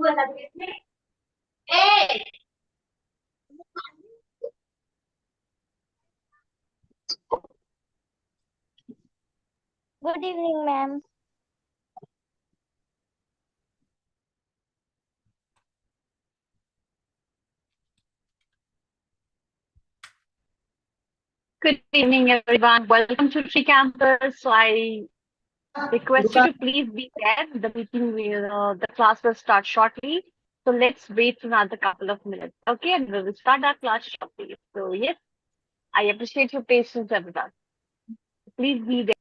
Good evening, ma'am. Good evening, everyone. Welcome to TreeCampus. So I request you to please be there. The class will start shortly. So let's wait another couple of minutes. Okay, and we will start our class shortly. So yes, I appreciate your patience, everyone. Please be there.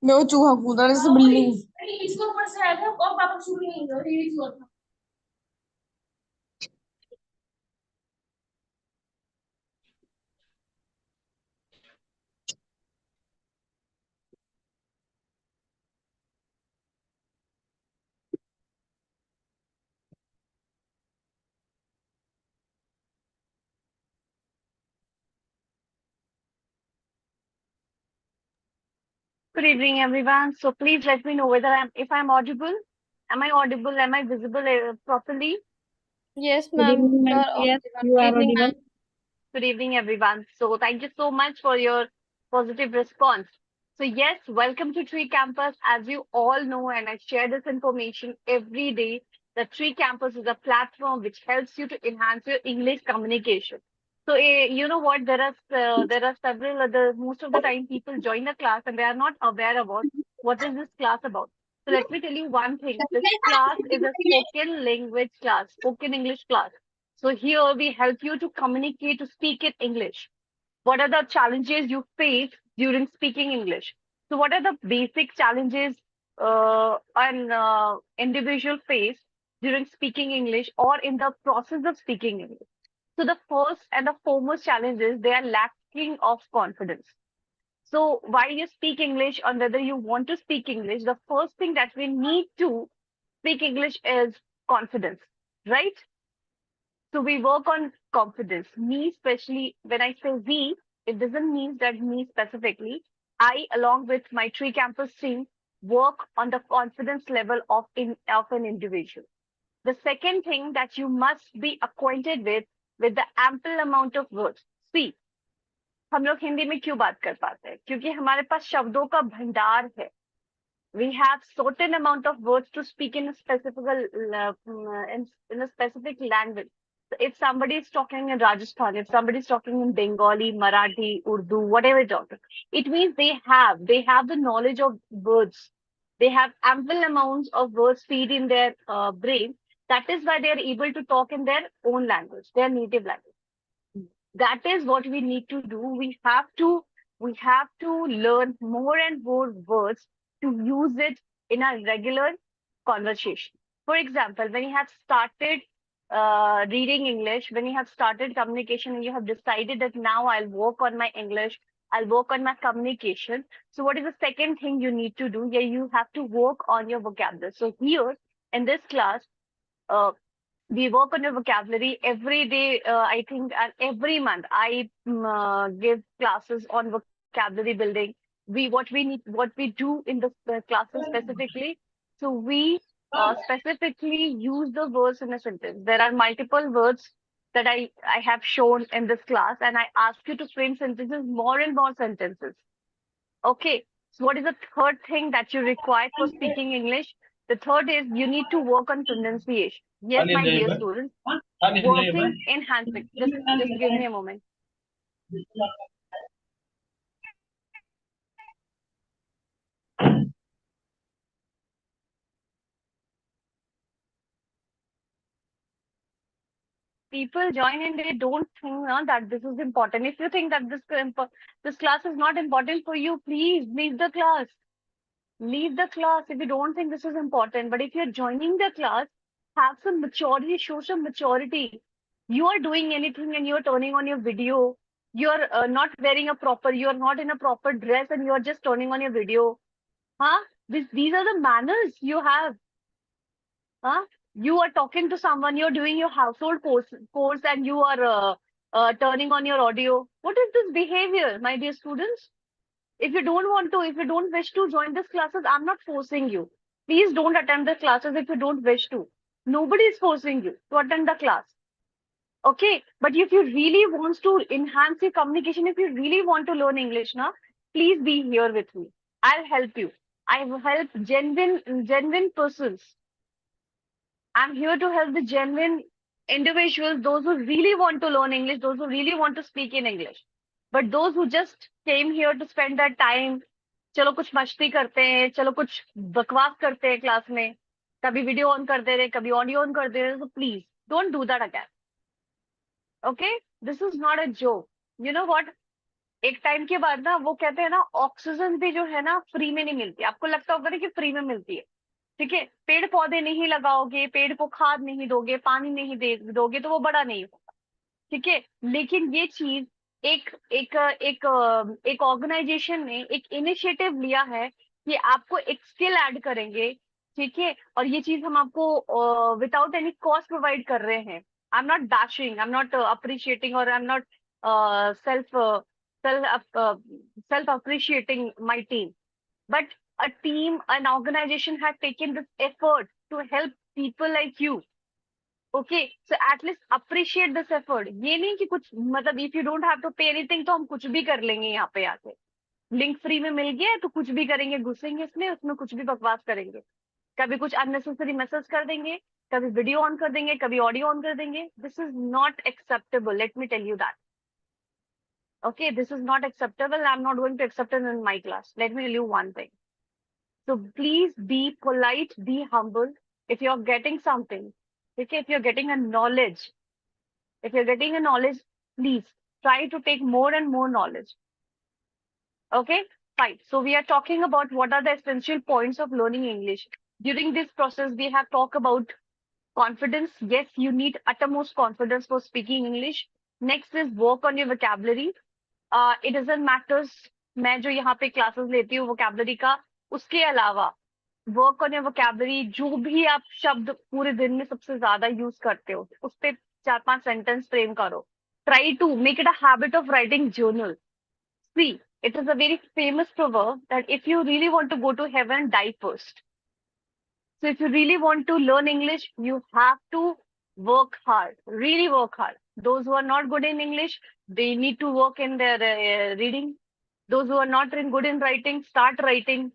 मैं वो चूहा कूदा जैसे building Good evening, everyone. So please let me know whether if I'm audible. Am I audible? Am I visible properly? Yes, Good ma'am. evening, You ma'am. are Yes, audible. you Good are evening, audible. ma'am. Good evening, everyone. So thank you so much for your positive response. So yes, welcome to Tree Campus. As you all know, and I share this information every day, the Tree Campus is a platform which helps you to enhance your English communication. So you know what? There are several other. Most of the time, people join the class and they are not aware about what is this class about. So let me tell you one thing. This class is a spoken language class, spoken English class. So here we help you to communicate, to speak in English. What are the challenges you face during speaking English? So what are the basic challenges an individual face during speaking English or in the process of speaking English? So the first and the foremost challenge is they are lack talking of confidence. So while you speak English or whether you want to speak English, the first thing that we need to speak English is confidence, right? So we work on confidence. Me, especially when I say we, it doesn't mean that me specifically. I, along with my TreeCampus team, work on the confidence level of an individual. The second thing that you must be acquainted with the ample amount of words. See, हम लोग हिंदी में क्यों बात कर पाते हैं? क्योंकि हमारे पास शब्दों का भंडार है. We have certain amount of words to speak in a in a specific language. So if somebody is talking in Rajasthan, if somebody is talking in Bengali, Marathi, Urdu, whatever talking, it means they have the knowledge of words. They have ample amounts of words feed in their brain. That is why they are able to talk in their own language, their native language. That is what we need to do. We have to learn more and more words to use it in a regular conversation. For example, when you have started reading English, when you have started communication, and you have decided that now I'll work on my English, I'll work on my communication. So what is the second thing you need to do? Yeah, you have to work on your vocabulary. So here in this class, uh, we work on your vocabulary every day. I think, and every month I give classes on vocabulary building. What we do in the classes specifically. So we specifically use the words in a sentence. There are multiple words that I have shown in this class, and I ask you to frame sentences, more and more sentences. Okay. So what is the third thing that you require for speaking English? The third is you need to work on pronunciation. Yes, my dear students, working, enhancing. Just give me a moment. People join and they don't think that this is important. If you think that this class is not important for you, please leave the class. Leave the class if you don't think this is important. But if you're joining the class, have some maturity, show some maturity. You are doing anything and you're turning on your video. You're not wearing you're not in a proper dress and you're just turning on your video. Huh? These are the manners you have. Huh? You are talking to someone, you're doing your household course and you are turning on your audio. What is this behavior, my dear students? If you don't wish to join these classes, I'm not forcing you. Please don't attend the classes if you don't wish to. Nobody is forcing you to attend the class. Okay, but if you really want to enhance your communication, if you really want to learn English, now, please be here with me. I'll help you. I will help genuine persons. I'm here to help the genuine individuals, those who really want to learn English, those who really want to speak in English. But those who just came here to spend their time, चलो कुछ मस्ती करते हैं, चलो कुछ बकवास करते हैं क्लास में, कभी वीडियो ऑन कर दे रहे, कभी ऑडियो ऑन कर दे रहे, so please don't do that again. Okay, this is not a joke. You know what? एक टाइम के बाद ना वो कहते हैं ना ऑक्सीजन भी जो है ना फ्री में नहीं मिलती. आपको लगता होगा कि फ्री में मिलती है. ठीक है, पेड़ पौधे नहीं लगाओगे, पेड़ को खाद नहीं दोगे, पानी नहीं दोगे तो वो बड़ा नहीं होगा. ठीक है, लेकिन ये चीज एक एक एक एक ऑर्गेनाइजेशन ने एक इनिशिएटिव लिया है कि आपको एक स्किल ऐड करेंगे. ठीक है, और ये चीज हम आपको विदाउट एनी कॉस्ट प्रोवाइड कर रहे हैं. I am not bashing, I am not appreciating, और I am not self appreciating my team. But a team, an organization has taken this effort to help people like you. Okay, so at least appreciate this effort. ये नहीं कि कुछ मतलब if you don't have to pay anything तो हम कुछ भी कर लेंगे यहाँ पे आके. लिंक फ्री में मिल गया तो कुछ भी करेंगे, घुसेंगे इसमें, उसमें कुछ भी बकवास करेंगे. कभी कुछ अननेसेसरी मैसेज कर देंगे, कभी वीडियो ऑन कर देंगे, कभी ऑडियो ऑन कर देंगे. This is not acceptable. Let me tell you that. Okay, this is not acceptable. I'm not going to accept it in my class. Let me tell you one thing. So please be polite, be humble. If you're getting something, okay, if you're getting a knowledge, please try to take more and more knowledge. Okay, fine. So we are talking about what are the essential points of learning English. During this process, we have talked about confidence. Yes, you need uttermost confidence for speaking English. Next is work on your vocabulary. It doesn't matters, मैं जो यहाँ पे classes लेती हूँ vocabulary का, उसके अलावा work on your vocabulary. जो भी आप शब्द पूरे दिन में सबसे ज्यादा यूज करते हो उस पे 4-5 सेंटेंस फ्रेम करो। Try to make it a habit of writing journal. See, it is a very famous proverb that if you really want to go to heaven, die first. So if you really want to learn English, you have to work hard, really work hard. Those who are not good in English, they need to work in their reading. Those who are not good in writing, start writing.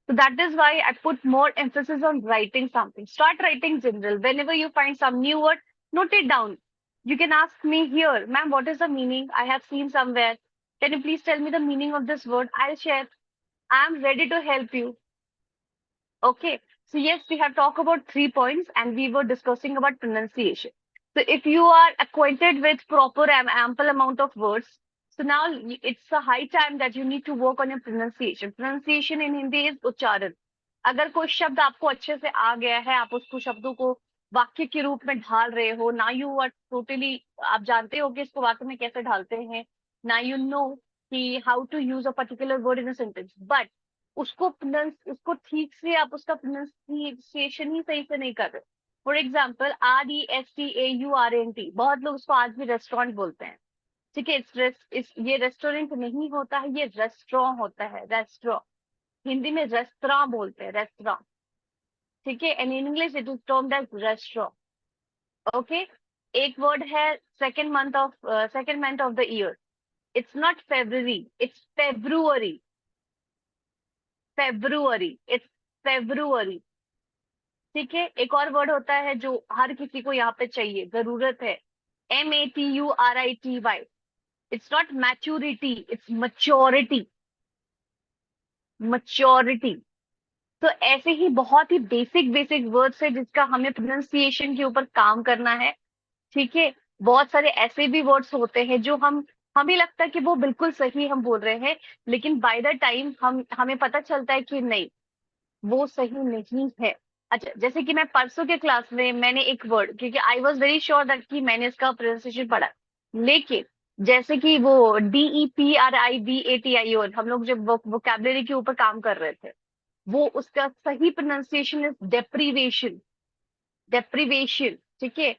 So that is why I put more emphasis on writing something. Start writing general. Whenever you find some new word, note it down. You can ask me here, ma'am, what is the meaning? I have seen somewhere. Can you please tell me the meaning of this word? I'll share. I am ready to help you. Okay, so yes, we have talked about 3 points and we were discussing about pronunciation. So if you are acquainted with proper ample amount of words, so now it's a high time that you need to work on your pronunciation. Pronunciation in Hindi is उच्चारण. अगर कोई शब्द आपको अच्छे से आ गया है, आप उसको शब्दों को वाक्य के रूप में ढाल रहे हो, ना यू आर टोटली, आप जानते हो कि इसको वाक्य में कैसे ढालते हैं, ना यू नो कि how to use a particular word in a sentence, but उसको ठीक से आप उसका प्रोनाउंसिएशन ही सही से नहीं कर रहे। फॉर एग्जाम्पल, RESTAURANT, बहुत लोग उसको आज भी रेस्टोरेंट बोलते हैं। ठीक है, ये रेस्टोरेंट नहीं होता है, ये रेस्टोरेंट होता है, रेस्टोरेंट। हिंदी में रेस्तरां बोलते हैं, रेस्तरां। ठीक है, and in English it is termed as restaurant. Okay, एक वर्ड है second month of the year. It's not February, it's February. February, it's February. ठीक है, एक और वर्ड होता है जो हर किसी को यहाँ पे चाहिए, जरूरत है, MATURITY। It's not maturity, it's maturity, maturity. तो ऐसे ही बहुत ही बेसिक बेसिक वर्ड्स है जिसका हमें प्रोनाउंसिएशन के ऊपर काम करना है। ठीक है, बहुत सारे ऐसे भी वर्ड्स होते हैं जो हमें लगता है कि वो बिल्कुल सही हम बोल रहे हैं, लेकिन बाय द टाइम हमें पता चलता है कि नहीं, वो सही नहीं है। अच्छा, जैसे कि मैं परसों के क्लास में मैंने एक वर्ड, क्योंकि I was very sure that कि मैंने इसका प्रोनाउंसिएशन पढ़ा, लेकिन जैसे कि वो DEPRIVATIO, हम लोग जब वोकैबुलरी के ऊपर काम कर रहे थे, वो उसका सही प्रोनाउंसिएशन इज डेप्रीवेशन, डेप्रीवेशन। ठीक है,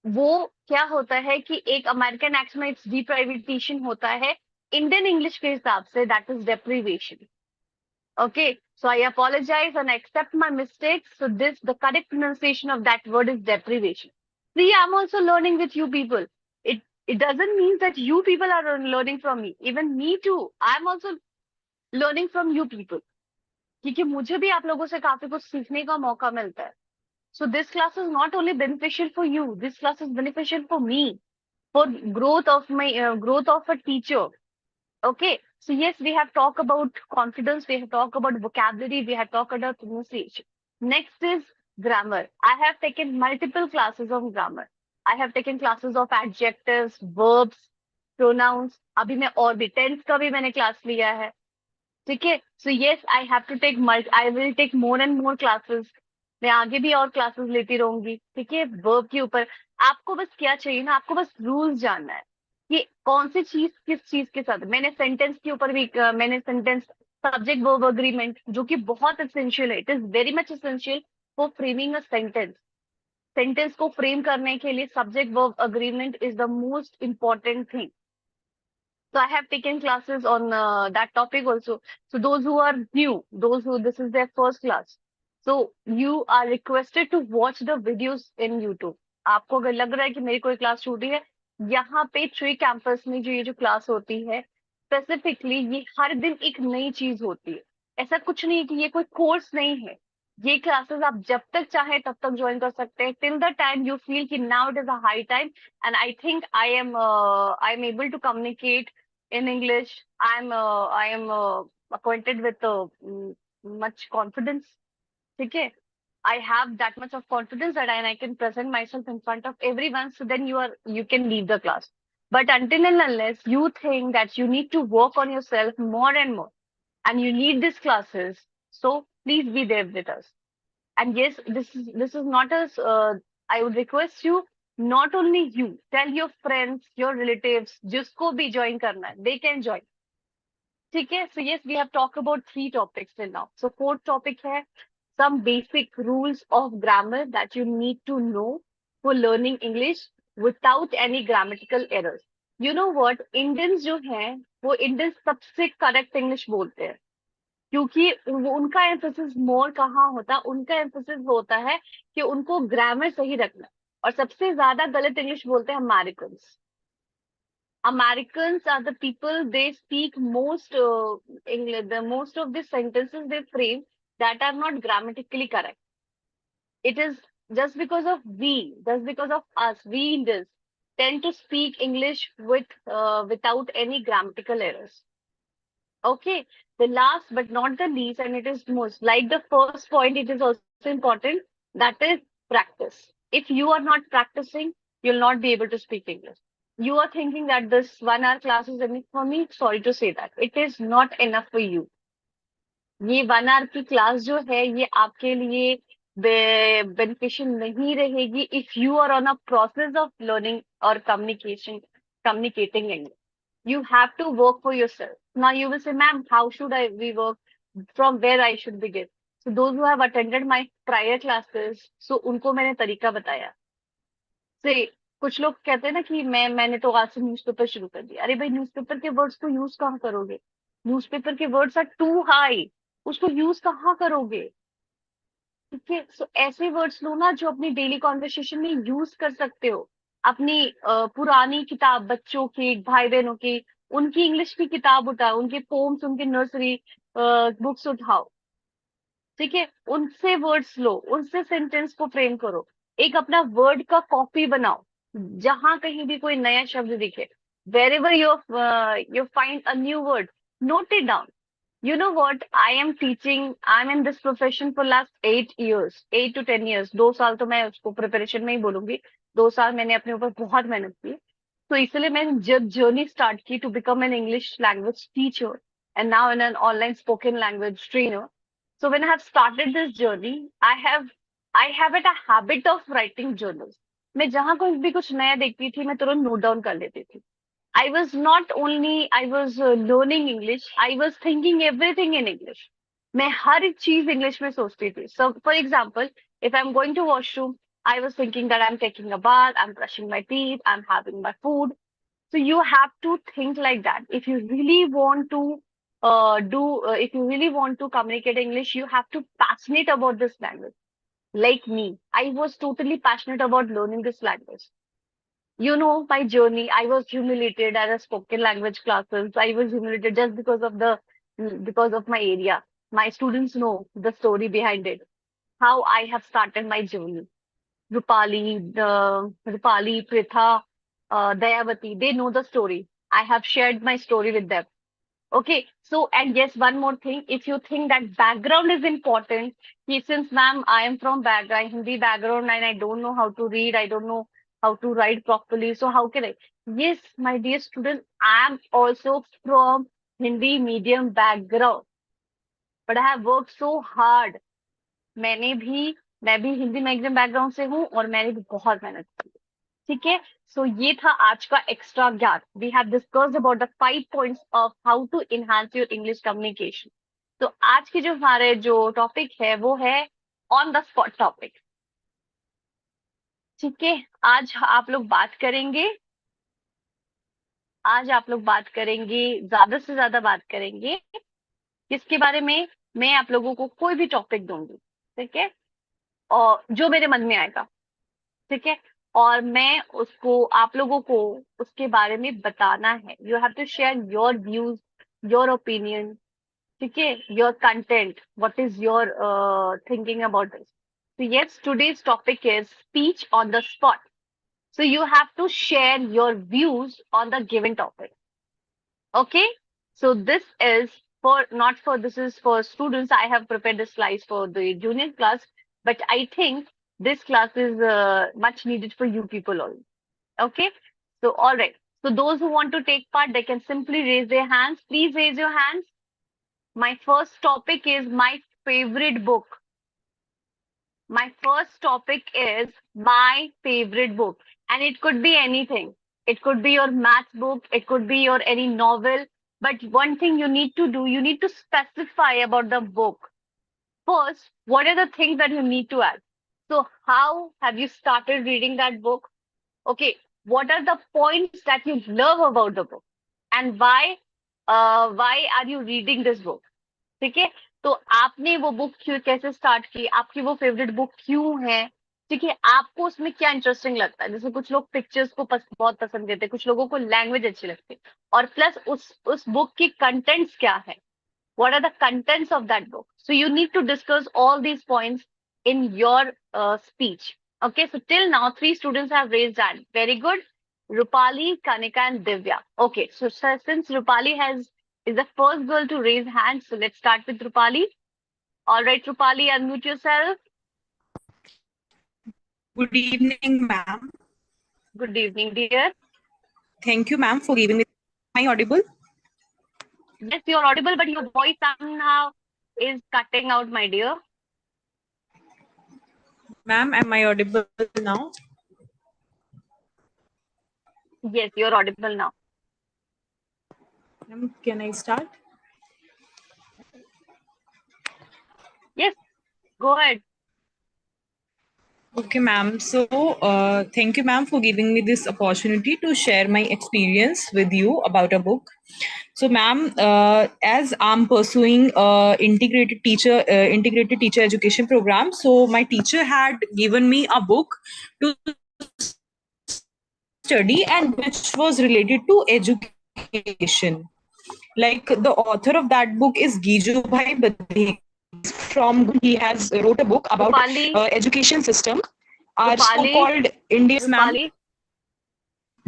वो क्या होता है कि एक अमेरिकन एक्ट में इट्स डिप्राइवेटेशन होता है, इंडियन इंग्लिश के हिसाब say that is deprivation. Okay, so I apologize and I accept my mistakes. So the correct pronunciation of that word is deprivation. See, I'm also learning with you people. It doesn't mean that you people are learning from me. Even me too. I'm also learning from you people. क्योंकि मुझे भी आप लोगों से काफी कुछ सीखने का मौका मिलता है. So this class is not only beneficial for you. This class is beneficial for me, for growth of a teacher. Okay, so yes, we have talked about confidence, we have talked about vocabulary, we have talked about pronunciation. Next is grammar. I have taken multiple classes of grammar. I have taken classes of adjectives, verbs, pronouns. अभी मैं और भी tense का भी मैंने class लिया है. ठीक है, so yes, I will take more and more classes. मैं आगे भी और क्लासेस लेती रहूंगी. ठीक है, वर्ब के ऊपर आपको बस क्या चाहिए ना, आपको बस रूल्स जानना है कि कौन सी चीज किस चीज के साथ. मैंने सेंटेंस सब्जेक्ट वर्ब अग्रीमेंट, जो कि बहुत एसेंशियल है. It is very much essential for framing a sentence. Sentence को फ्रेम करने के लिए subject verb agreement is the most important thing. So I have taken classes on that topic also. So those who are new, those who this is their first class, so you are requested to watch the videos in YouTube. आपको अगर लग रहा है कि मेरी कोई class छूटी है, यहाँ पे ट्री कैंपस में जो ये जो क्लास होती है, स्पेसिफिकली ये हर दिन एक नई चीज होती है. ऐसा कुछ नहीं है कि ये कोई कोर्स नहीं है. ये क्लासेस आप जब तक चाहे तब तक ज्वाइन कर सकते हैं, till the time you feel कि now it is a high time and I think I am able to communicate in English. I am acquainted with much confidence. Okay, I have that much of confidence that I can present myself in front of everyone. So then you can leave the class. But until and unless you think that you need to work on yourself more and more, and you need these classes, so please be there with us. And yes, this is not as I would request you Not only you, tell your friends, your relatives, जिसको भी join करना है, they can join. ठीक है? So yes, we have talked about 3 topics till now. So fourth topic है some basic rules of grammar that you need to know for learning English without any grammatical errors. You know what? Indians जो हैं, वो Indians सबसे correct English बोलते हैं. क्योंकि उनका emphasis मोर कहाँ होता है, उनका एम्फोसिस होता है कि उनको ग्रामर सही रखना. और सबसे ज्यादा गलत इंग्लिश बोलते हैं Americans. Americans are the people, they speak most English, the most of the sentences they frame that are not grammatically correct. It is just because of us, we Indians tend to speak English without any grammatical errors. Okay, the last but not the least, and it is most like the first point, it is also important, that is practice. If you are not practicing, you'll not be able to speak English. You are thinking that this 1 hour class is enough for me. Sorry to say that. It is not enough for you. ये 1 hour की class जो है ये आपके लिए beneficial नहीं रहेगी if you are on a process of learning or communicating English. You have to work for yourself. Now you will say, ma'am, how should we work? From where I should begin? So those who have attended my prior classes, so उनको मैंने तरीका बताया. से कुछ लोग कहते हैं ना कि मैंने तो आज से न्यूज़पेपर शुरू कर दिया. अरे भाई न्यूज़पेपर के वर्ड्स को यूज कहाँ करोगे? न्यूज़पेपर के वर्ड्स आर टू हाई. उसको यूज कहाँ करोगे? ठीक है, सो ऐसे वर्ड्स लो ना जो अपनी डेली कॉन्वर्सेशन में यूज कर सकते हो. अपनी पुरानी किताब बच्चों की, भाई बहनों की, उनकी इंग्लिश की किताब उठाओ, उनके पोम्स, उनके नर्सरी बुक्स उठाओ. ठीक है, उनसे वर्ड्स लो, उनसे सेंटेंस को फ्रेम करो. एक अपना वर्ड का कॉपी बनाओ. जहां कहीं भी कोई नया शब्द दिखे, wherever you find a new word, note it down. You know what? I am teaching. I'm in this profession for last 8 years, 8 to 10 years. 2 साल तो मैं उसको प्रिपरेशन में ही बोलूंगी. 2 साल मैंने अपने ऊपर बहुत मेहनत की. तो इसलिए मैंने जब जर्नी स्टार्ट की to become an English language teacher and now in an online spoken language trainer. So when I have started this journey, I have it a habit of writing journals. मैं जहां कोई भी कुछ नया देखती थी मैं तुरंत नोट डाउन कर लेती थी. I was not only I was learning English, I was thinking everything in English. मैं हर एक चीज इंग्लिश में सोचती थी. So for example, if I'm going to washroom, I was thinking that I'm taking a bath, I'm brushing my teeth, I'm having my food. So you have to think like that. If you really want to if you really want to communicate English, you have to passionate about this language. Like me, I was totally passionate about learning this language. You know my journey. I was humiliated at a spoken language classes. I was humiliated just because of my area. My students know the story behind it. How I have started my journey. Rupali, Pritha, Dayavati, they know the story. I have shared my story with them. Okay, so and yes, one more thing. If you think that background is important, since ma'am, I am from background, Hindi background, and I don't know how to read, I don't know how to write properly. So how can I? Yes, my dear student, I am also from Hindi medium background, but I have worked so hard. मैंने भी मैं भी Hindi medium background से हूँ और मैंने भी बहुत मेहनत की. ठीक है, सो ये था आज का एक्स्ट्रा ज्ञान. We have discussed about the 5 points of how to enhance your English communication. तो आज के जो हमारे जो टॉपिक है वो है ऑन द स्पॉट टॉपिक. ठीक है, आज आप लोग बात करेंगे. आज आप लोग बात करेंगे, ज्यादा से ज्यादा बात करेंगे किसके बारे में? मैं आप लोगों को कोई भी टॉपिक दूंगी. ठीक है, और जो मेरे मन में आएगा. ठीक है, और मैं उसको आप लोगों को उसके बारे में बताना है. You have to share your views, your opinion. ठीक है, your content, what is your thinking about this. So yes, today's topic is speech on the spot. So you have to share your views on the given topic. Okay, so this is this is for students. I have prepared the slides for the junior class, but I think this class is much needed for you people all. Okay, so all right. So those who want to take part, they can simply raise their hands. Please raise your hands. My first topic is my favorite book. My first topic is my favorite book. And it could be anything. It could be your math book, it could be your any novel. But one thing you need to do, you need to specify about the book. First, what are the things that you need to add? So, how have you started reading that book? Okay, what are the points that you love about the book? And why are you reading this book? ठीक है, तो आपने वो book क्यों कैसे start की, आपकी वो फेवरेट बुक क्यों है, ठीक है, आपको उसमें क्या इंटरेस्टिंग लगता है, जैसे कुछ लोग पिक्चर्स को बहुत पसंद करते हैं, कुछ लोगों को लैंग्वेज अच्छी लगती है, और प्लस उस बुक की कंटेंट्स क्या है, what are the contents of that book. So you need to discuss all these points in your speech. Okay, so till now 3 students have raised hand. Very good. Rupali, Kanika, and Divya. Okay, so since Rupali is the first girl to raise hand, so let's start with Rupali. All right, Rupali, unmute yourself. Good evening, ma'am. Good evening, dear. Thank you, ma'am, for giving me. Am I audible? Yes, you're audible, but your voice somehow is cutting out, my dear. Ma'am, am I audible now? Yes, you're audible now. Ma'am, can I start? Yes, go ahead. Okay, ma'am. So, thank you, ma'am, for giving me this opportunity to share my experience with you about a book. So, ma'am, as I'm pursuing integrated teacher education program, so my teacher had given me a book to study and which was related to education. Like the author of that book is Giju Bhai Badhe from he has wrote a book about Rupali, education system. Our Rupali, so-called India's ma'am. Rupali,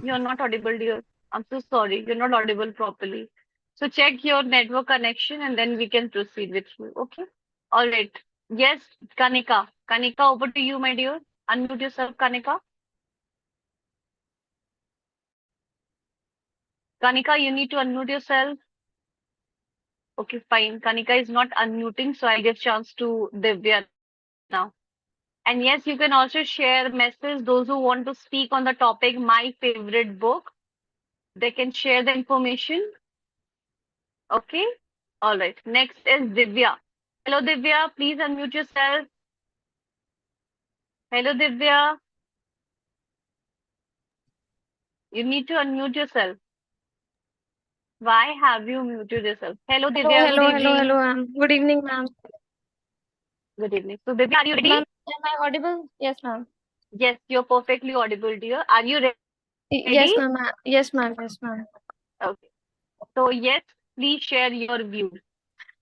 you're not audible, dear. I'm so sorry. You're not audible properly. So check your network connection and then we can proceed with you. Okay? All right. Yes, Kanika. Kanika, over to you, my dear. Unmute yourself, Kanika. Kanika, you need to unmute yourself. Okay, fine. Kanika is not unmuting, so I'll give chance to Divya now. And yes, you can also share message. Those who want to speak on the topic, my favorite book, they can share the information. Okay. All right. Next is Divya. Hello, Divya. Please unmute yourself. Hello, Divya. You need to unmute yourself. Why have you muted yourself? Hello, Divya. Good evening. Good evening, ma'am. Good evening. So, Divya, are you ready? Ma'am, am I audible? Yes, ma'am. Yes, you're perfectly audible, dear. Are you ready? Yes, ma'am. Yes, ma'am. Yes, ma'am. Okay. So, yes, please share your views.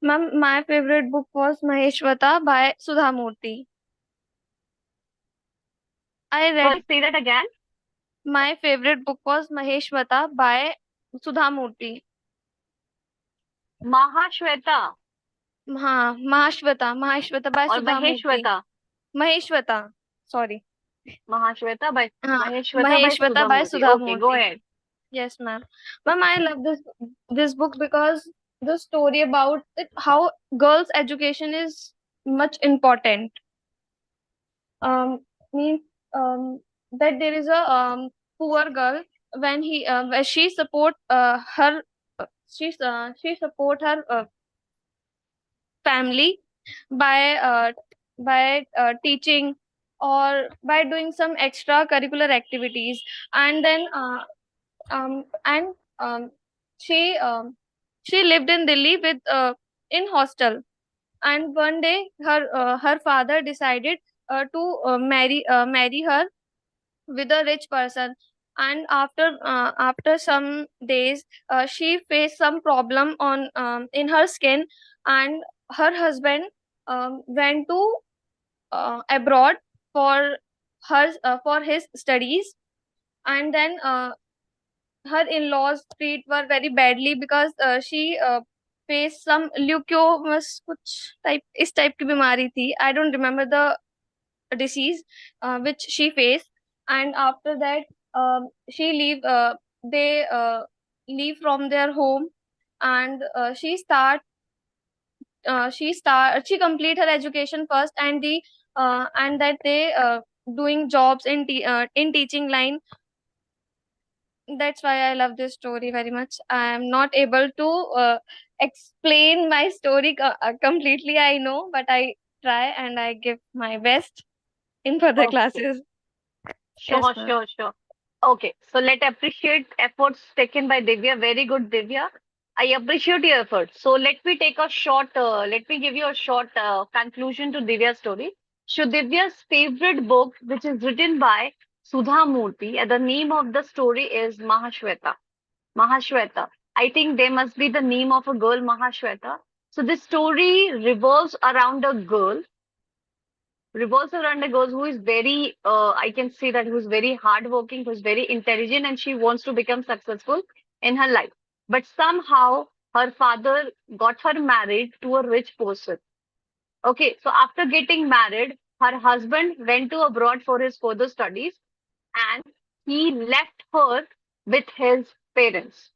Ma'am, my favorite book was Maheshwata by Sudha Murthy. I read Sorry, say that again. my favorite book was Maheshwata by Sudha Murthy. Mahashweta हाँ, Mahashwata by or Sudha Murthy. Maheshweta? Maheshwata. Sorry. Mahashweta by हाँ, Maheshweta by Maheshwata by Sudhamurthy. Sudha Okay, go Murthy. ahead. Yes, ma'am. Ma'am, I love this book because the story about it, how girls' education is much important. Means that there is a poor girl when where she support her she support her family by teaching or by doing some extracurricular activities, and then and she she lived in Delhi with in hostel, and one day her father decided to marry her with a rich person, and after some days she faced some problem on in her skin, and her husband went to abroad for for his studies, and then her in-laws treat her very badly because she faced some leukemia कुछ type इस type की बीमारी थी. I don't remember the disease which she faced, and after that she they leave from their home, and she complete her education first, and the and that doing jobs in teaching line. That's why I love this story very much. I am not able to explain my story completely, I know, but I try and I give my best in further Okay. classes. Yes, Sure, ma'am. sure, sure. Okay, so let appreciate efforts taken by Divya. Very good, Divya. I appreciate your efforts. So let me give you a short conclusion to Divya's story. So Divya's favorite book, which is written by Sudha Murthy, and the name of the story is Mahashweta. Mahashweta. I think they must be the name of a girl, Mahashweta. So this story revolves around a girl who is very, I can say that who's very hardworking, who's very intelligent, and she wants to become successful in her life. But somehow her father got her married to a rich person. Okay, so after getting married, her husband went to abroad for his further studies and he left her with his parents.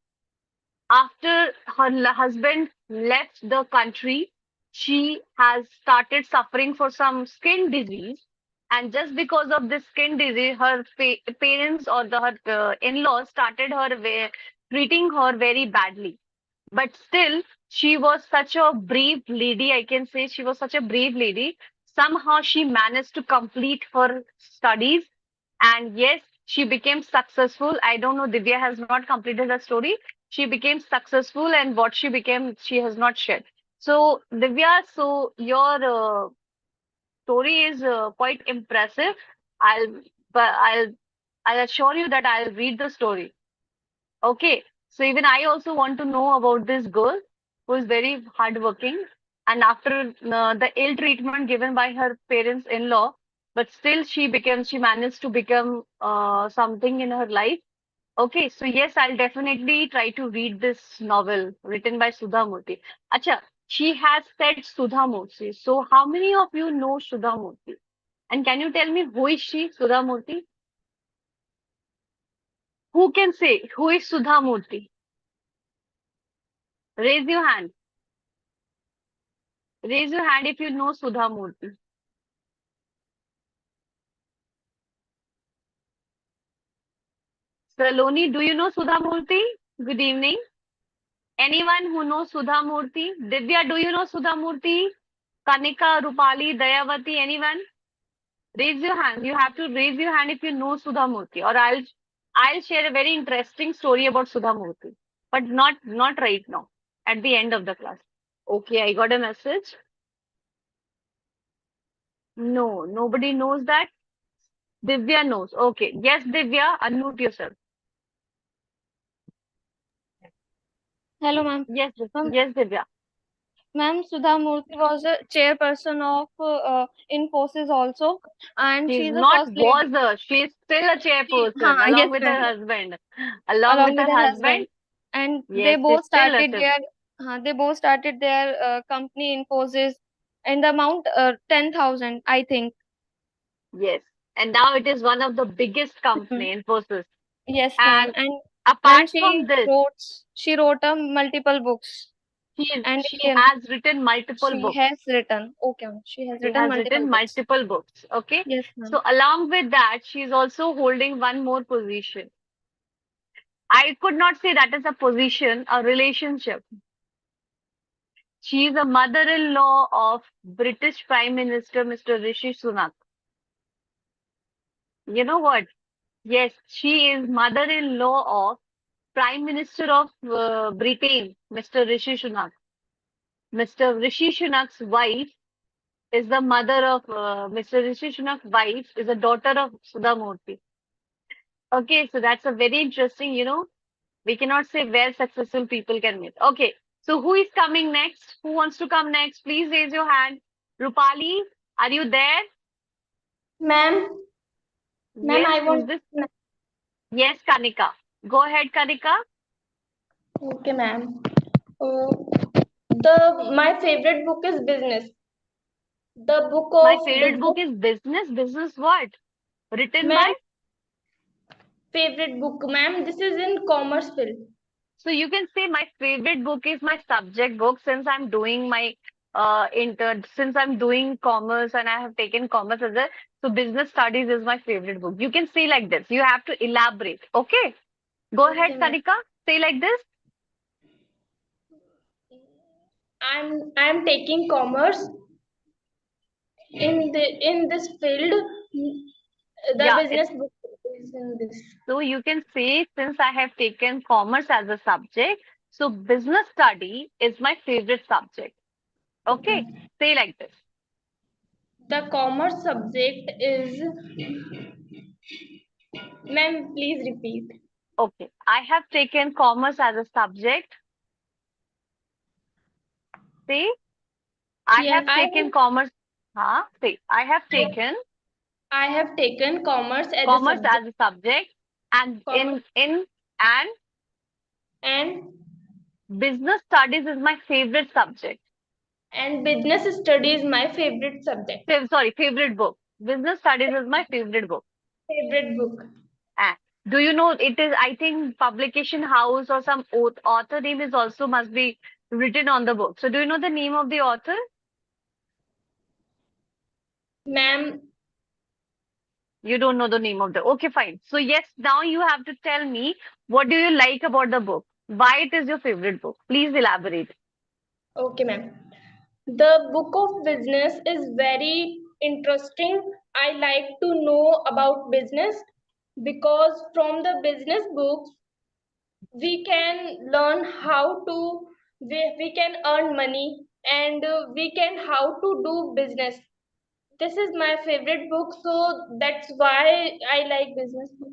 After her husband left the country, she has started suffering for some skin disease. And just because of this skin disease, her parents or her in-laws started treating her very badly. But still, she was such a brave lady. I can say she was such a brave lady. Somehow she managed to complete her studies. And yes, she became successful. I don't know, Divya has not completed her story. She became successful, and what she became, she has not shared. So, Divya, so your story is quite impressive. I'll, but I'll assure you that I'll read the story. Okay, so even I also want to know about this girl who is very hardworking, and after the ill treatment given by her parents-in-law, but still she managed to become something in her life. Okay, so yes, I'll definitely try to read this novel written by Sudha Murthy. Acha, she has said Sudha Murthy. So how many of you know Sudha Murthy? And can you tell me who is she, Sudha Murthy? Who can say who is Sudha Murthy? Raise your hand. Raise your hand if you know Sudha Murthy. Saloni, do you know Sudha Murthy? Good evening. Anyone who knows Sudha Murthy? Divya, do you know Sudha Murthy? Kanika, Rupali, Dayavati, anyone? Raise your hand. You have to raise your hand if you know Sudha Murthy, or I'll share a very interesting story about Sudha Murthy, but not right now. At the end of the class. Okay, I got a message. No, nobody knows that. Divya knows. Okay, yes, Divya, unmute yourself. Hello, ma'am. Yes, Ma'am, yes, Divya. ma'am, Sudha Murthy was a chairperson of Infosys also, and She's she's a not first lady. was a, she's still a chairperson along Yes, with ma'am. her husband. Along with Along her with her husband, husband, and yes, she's still a chair. they both started their company Infosys, and the amount 10,000, I think. Yes. And now it is one of the biggest Mhm. company in Infosys. Yes, ma'am. And And apart ma'am, from this, she wrote a multiple books, and she has written multiple she books. has written. Okay, ma'am. She has She written has multiple written books. multiple books. Okay. Yes, So ma'am. along with that, she's also holding one more position. I could not say that is a position, a relationship. She is a mother-in-law of British Prime Minister Mr. Rishi Sunak. You know what? Yes, she is mother-in-law of Prime Minister of Britain, Mr. Rishi Sunak. Mr. Rishi Sunak's wife is the mother of Mr. Rishi Sunak's wife is a daughter of Sudha Murthy. Okay, so that's a very interesting, we cannot say where successful people can meet. Okay, so who is coming next? Who wants to come next? Please raise your hand. Rupali, are you there? Ma'am, ma'am, Yes, I who's want. this? Yes, Kanika. Go ahead, Kanika. Okay, ma'am. Uh, the my favorite book is business. The book My of favorite book business, is Business. Business what? Written by? ma'am. Favorite book, ma'am. This is in commerce field. So you can say my favorite book is my subject book since I'm doing my since I'm doing commerce and I have taken commerce as a, so business studies is my favorite book. You can say like this. You have to elaborate. Okay. Go ahead, Okay, ma'am. Kanika. Say like this. I'm taking commerce in this field. The Yeah. business book is in this. So you can say, since I have taken commerce as a subject, so business study is my favorite subject. Okay. Say like this. The commerce subject is. Ma'am, please repeat. Okay. I have taken commerce as a subject. Say, I Yes, have taken commerce. Huh? Say, I have taken I have taken commerce as a commerce subject. as a subject, and Commerce and and business studies is my favorite subject. business study is my favorite subject. Sorry, favorite book. Business studies is my favorite book. Favorite book. And do you know it is? I think publication house or some author name is also must be written on the book. So do you know the name of the author? Ma'am, You don't know the name of the. Okay, fine. So yes, now you have to tell me what do you like about the book? Why it is your favorite book? Please elaborate. okay, ma'am. The book of business is very interesting. I like to know about business because from the business books we can learn how to we can earn money and we can how to do business. This is my favorite book, so that's why I like business book.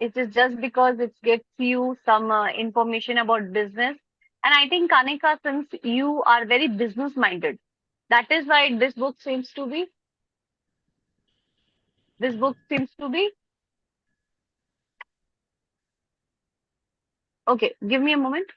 It is just because it gives you some information about business. And I think Kanika, since you are very business minded, that is why this book seems to be. Okay, give me a moment.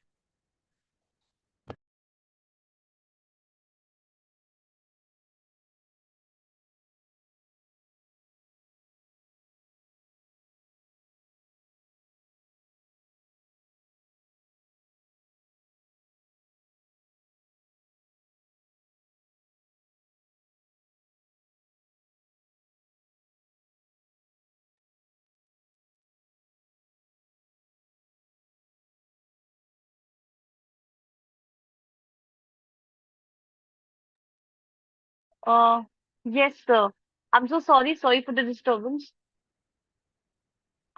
Uh, yes, sir. I'm so sorry. Sorry for the disturbance.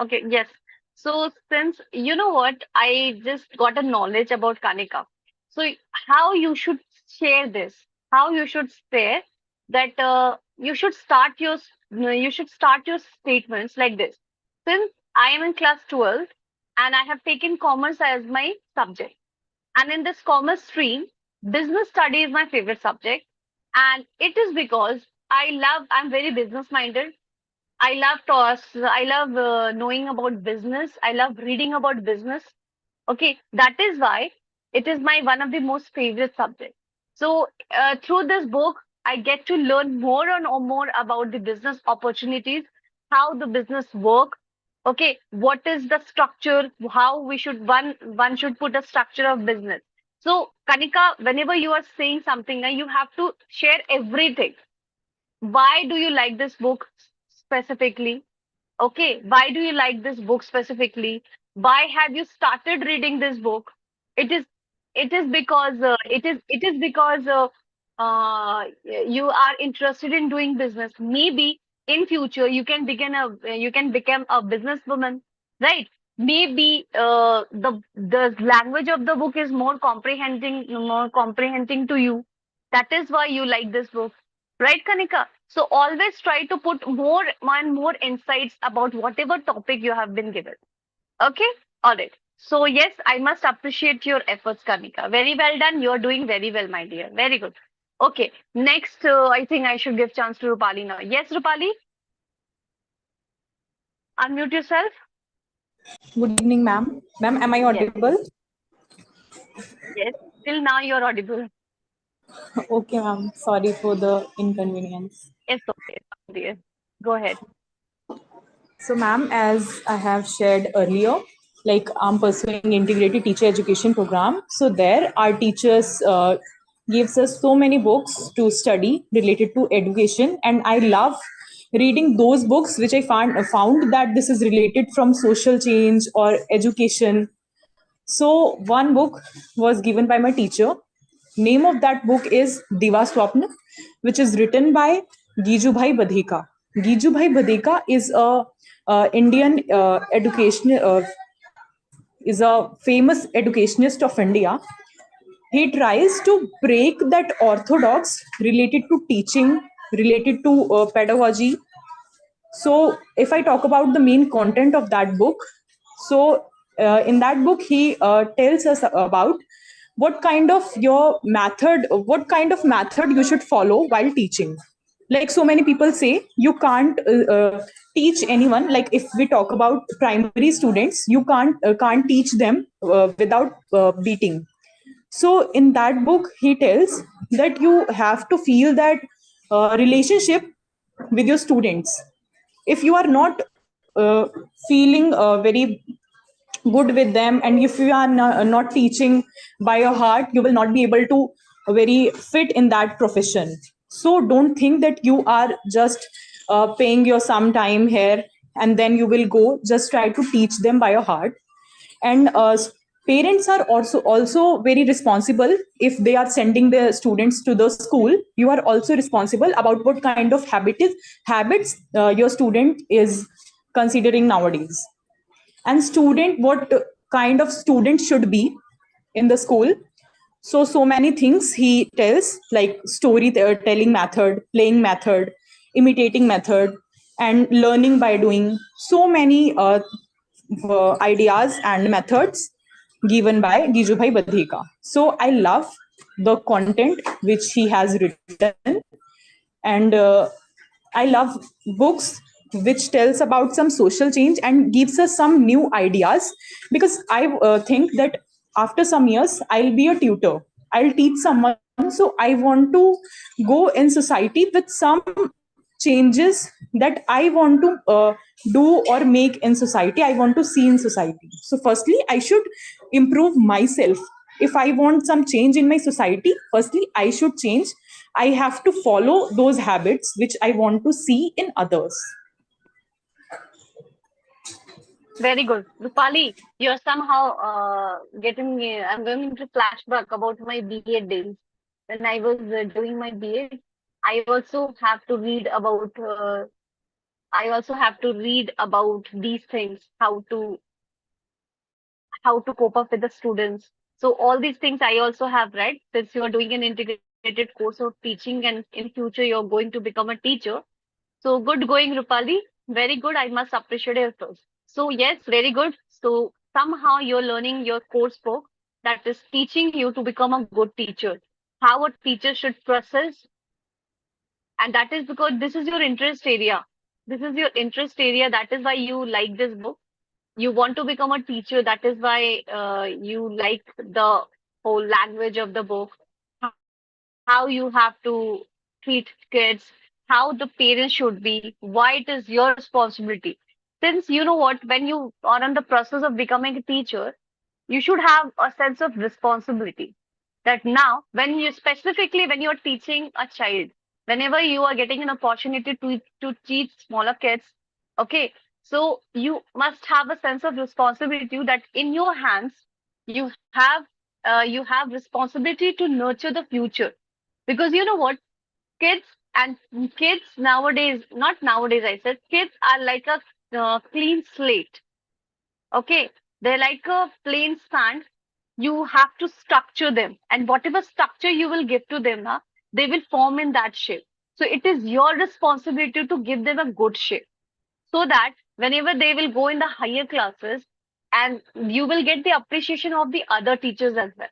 Okay, yes. So since you know what, I just got a knowledge about Kanika. So how you should share this, how you should say that you should start your statements like this. Since I am in class 12 and I have taken commerce as my subject, and in this commerce stream, business study is my favorite subject, and it is because I'm very business minded. I love toss. I love knowing about business. I love reading about business. Okay, that is why it is my one of the most favorite subject. So through this book, I get to learn more and more about the business opportunities, how the business work. Okay, what is the structure? How we should one should put a structure of business. So Kanika, whenever you are saying something, you have to share everything. Why do you like this book specifically? Okay, why do you like this book specifically? Why have you started reading this book? It is it is because you are interested in doing business. Maybe in future you can become a businesswoman, right? Maybe the language of the book is more comprehending to you. That is why you like this book, right, Kanika? So always try to put more and more insights about whatever topic you have been given. Okay? All right. So yes, I must appreciate your efforts, Kanika. Very well done. You're doing very well, my dear. Very good. Okay. Next, I think I should give chance to Rupali now. Yes, Rupali, unmute yourself. Good evening, ma'am. Ma'am, am I Yes, audible? yes. Till now you're audible. Okay, ma'am. Sorry for the inconvenience. It's okay, dear. Go ahead. So, ma'am, as I have shared earlier, like I'm pursuing integrated teacher education program. So there our teachers gives us so many books to study related to education, and I love reading those books which I found that this is related from social change or education. So one book was given by my teacher. Name of that book is Diva Swapna, which is written by Gijubhai Badheka. Gijubhai Badheka is a Indian education is a famous educationist of India. He tries to break that orthodox related to teaching, related to pedagogy. So, if I talk about the main content of that book, so in that book, he tells us about what kind of method you should follow while teaching. Like so many people say, you can't teach anyone. Like if we talk about primary students, you can't teach them without beating. So in that book, he tells that you have to feel that relationship with your students. If you are not feeling very good with them, and if you are not teaching by your heart, you will not be able to very fit in that profession. So don't think that you are just paying your some time here and then you will go. Just try to teach them by your heart. And parents are also very responsible. If they are sending their students to the school, you are also responsible about what kind of habits your student is considering nowadays. And student, what kind of student should be in the school. So many things he tells, like storytelling method, playing method, imitating method, and learning by doing. So many ideas and methods given by Gijubhai Badheka. So I love the content which he has written. And I love books which tells about some social change and gives us some new ideas, because I think that after some years I'll be a tutor, I'll teach someone. So I want to go in society with some changes that I want to do or make in society, I want to see in society. So firstly I should improve myself. If I want some change in my society, firstly I should change. I have to follow those habits which I want to see in others. Very good. Rupali, you're somehow getting me. I'm going into flashback about my BA days. When I was doing my BA, I also have to read about. I also have to read about these things, how to cope up with the students. So all these things I also have read. Since you are doing an integrated course of teaching, and in future you're going to become a teacher. So good going, Rupali. Very good. I must appreciate your efforts. So yes, very good. So somehow you're learning your course book that is teaching you to become a good teacher. How a teacher should process, and that is because this is your interest area. This is your interest area. That is why you like this book. You want to become a teacher. That is why you like the whole language of the book, how you have to treat kids, how the parents should be, why it is your responsibility. Since you know what, when you are in the process of becoming a teacher, you should have a sense of responsibility. That now, when you specifically when you're teaching a child, whenever you are getting an opportunity to teach smaller kids, okay, so you must have a sense of responsibility that in your hands you have responsibility to nurture the future. Because you know what, kids and kids nowadays, not nowadays, I said kids are like a clean slate. Okay, they're like a plain sand. You have to structure them, and whatever structure you will give to them, na, they will form in that shape. So it is your responsibility to give them a good shape, so that whenever they will go in the higher classes, and you will get the appreciation of the other teachers as well.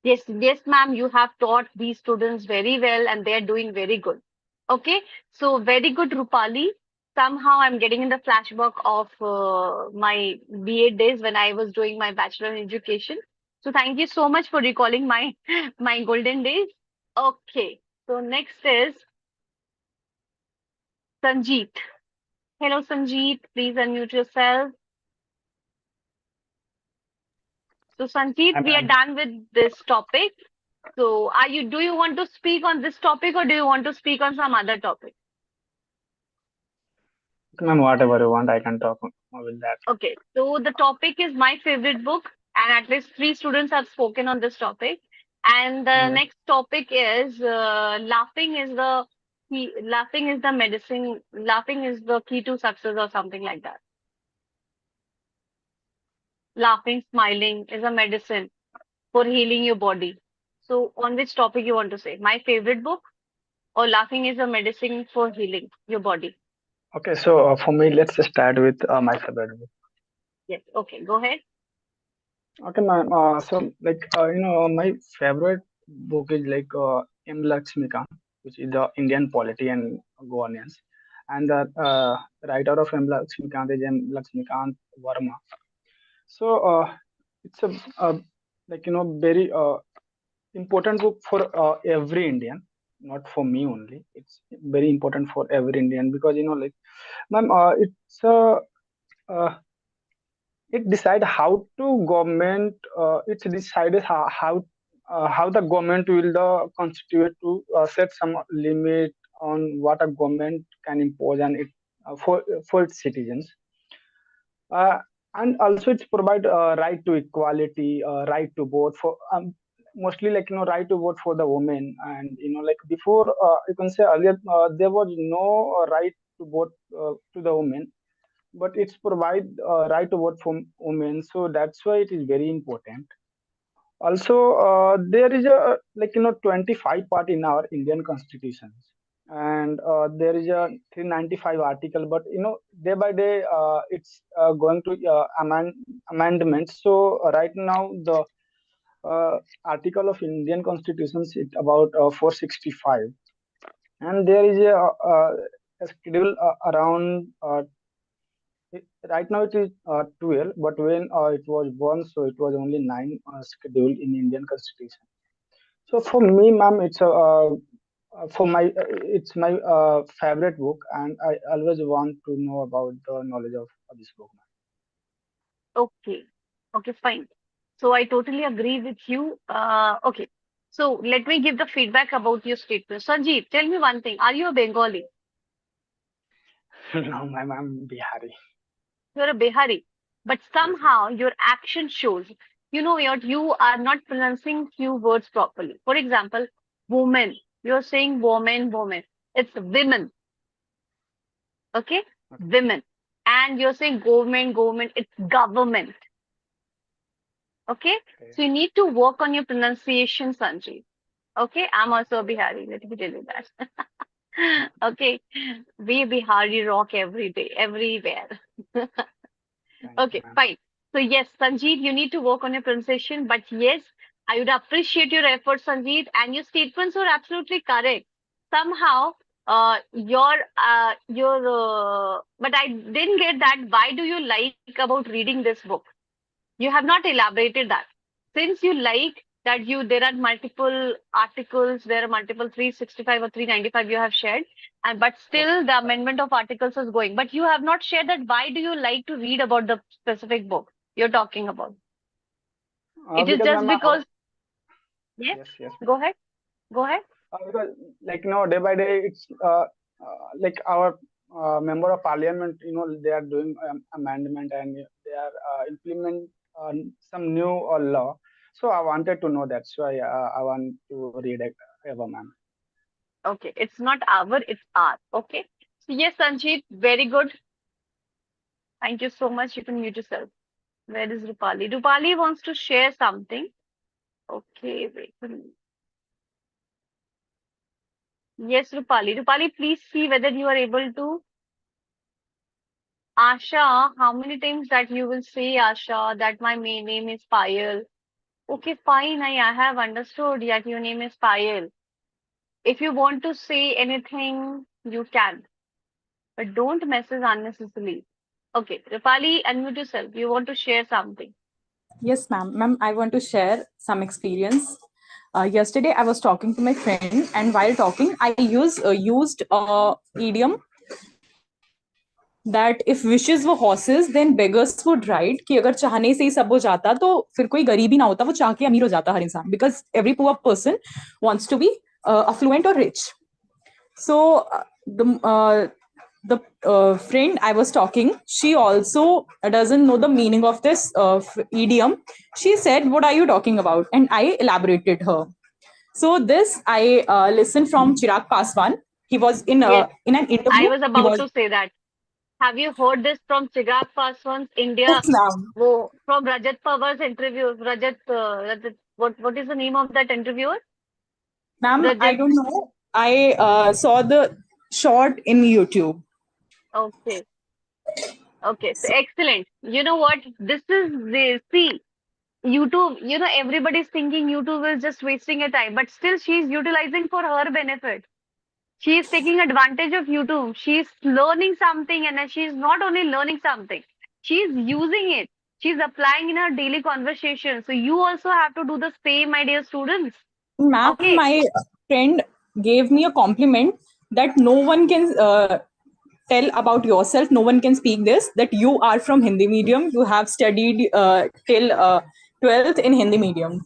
Yes, yes, ma'am, you have taught these students very well and they are doing very good. Okay, so very good, Rupali. Somehow I'm getting in the flashback of my BA days when I was doing my bachelor in education. So thank you so much for recalling my my golden days. Okay, so next is Sanjeet. Hello, Sanjeet. Please unmute yourself. So Sanjeet, we are done with this topic. So do you want to speak on this topic or do you want to speak on some other topic? Ma'am, whatever you want, I can talk with that. Okay, so the topic is my favorite book, and at least three students have spoken on this topic. And the Yes. next topic is laughing is the key, laughing is the medicine, laughing is the key to success or something like that. Laughing, smiling is a medicine for healing your body. So, on which topic you want to say? My favorite book or laughing is a medicine for healing your body? Okay, so for me, let's start with my favorite book. Yes. Okay, go ahead. Okay, ma'am. So like my favorite book is like M. Lakshmikant, which is the Indian polity and governance, and the writer of M. Lakshmikant is M. Lakshmikant Verma. So it's a like very important book for every Indian, not for me only. It's very important for every Indian because like, ma'am, uh, it decide how to government. It's decided how the government will the constitute to set some limit on what a government can impose and it for its citizens. uh, and also it's provide right to equality, right to vote for mostly like right to vote for the women. And like before, you can say earlier, there was no right to vote to the women, but it's provide right to vote for women, so that's why it is very important. Also, there is a 25 part in our Indian constitution, and there is a 395 article, but day by day it's going to amendments. So right now the article of Indian constitution is about 465, and there is a schedule around right now it is 12, but when it was born, so it was only 9 scheduled in Indian constitution. So for me, ma'am, it's my favorite book, and I always want to know about the knowledge of this book, ma'am. Okay. Okay, fine. So I totally agree with you. Okay. So let me give the feedback about your statement. Sanjeev, tell me one thing. Are you a Bengali? No, ma'am, I'm Bihari. You're a Bihari. But Yes, yes. somehow your action shows, you are not pronouncing few words properly. For example, woman. You're saying woman, woman. It's women. Okay? Okay. Women. And you're saying government, government. It's government. Okay? Okay. So you need to work on your pronunciation, Sanjeev. Okay? I'm also a Bihari. Let me tell you that. Okay? We Bihari rock every day, everywhere. Thank you, Okay, ma'am. fine. So yes, Sanjeev, you need to work on your pronunciation. But yes, I would appreciate your efforts, Sanjeev, and your statements are absolutely correct. Somehow, but I didn't get that. Why do you like about reading this book? You have not elaborated that. Since you like that, there are multiple articles, there are multiple 365 or 395 you have shared, and but Okay. still the amendment of articles is going. But you have not shared that. Why do you like to read about the specific book you're talking about? It is Because, just ma'am, because, yes, yes, yes, go ahead, go ahead. because like day by day it's like our member of parliament, they are doing amendment, and they are implement some new law. So I wanted to know, that's why I want to read it ever, ma'am. Okay, it's not our, it's our. Okay. So yes, Sanjeev, very good. Thank you so much. You can mute yourself. Where is Rupali? Rupali wants to share something. Okay, wait a minute. Yes, Rupali. Rupali, please see whether you are able to. Asha, how many times that you will say, Asha, that my main name is Payal? Okay, fine. I have understood that your name is Payal. If you want to say anything, you can, but don't message unnecessarily. Okay, Rupali, unmute yourself. You want to share something. Yes, ma'am. Ma'am, I want to share some experience. Yesterday, I was talking to my friend, and while talking, I used idiom that if wishes were horses, then beggars would ride. कि अगर चाहने से ही सब हो जाता तो फिर कोई गरीब ही ना होता, वो चाह के अमीर हो जाता हर इंसान. Because every poor person wants to be affluent or rich. So the friend I was talking, she also doesn't know the meaning of this idiom. She said, "What are you talking about?" And I elaborated her. So this I listened from Chirag Paswan. He was Yes, in an I interview. was He about was to say that. Have you heard this from Chirag Paswan's yes, India? ma'am. From Rajat Pawar's interview. Rajat, what is the name of that interviewer? Ma'am, I Rajat. don't know. I saw the short in YouTube. Okay. Okay. So excellent. You know what? This is the see. YouTube, everybody's thinking YouTube is just wasting a time, but still she's utilizing for her benefit. She is taking advantage of YouTube. She's learning something, and then she's not only learning something, she's using it. She's applying in her daily conversation. So you also have to do the same, my dear students. Ma'am, Okay. my friend gave me a compliment that no one can tell about yourself. No one can speak this. That you are from Hindi medium. You have studied till 12th in Hindi medium.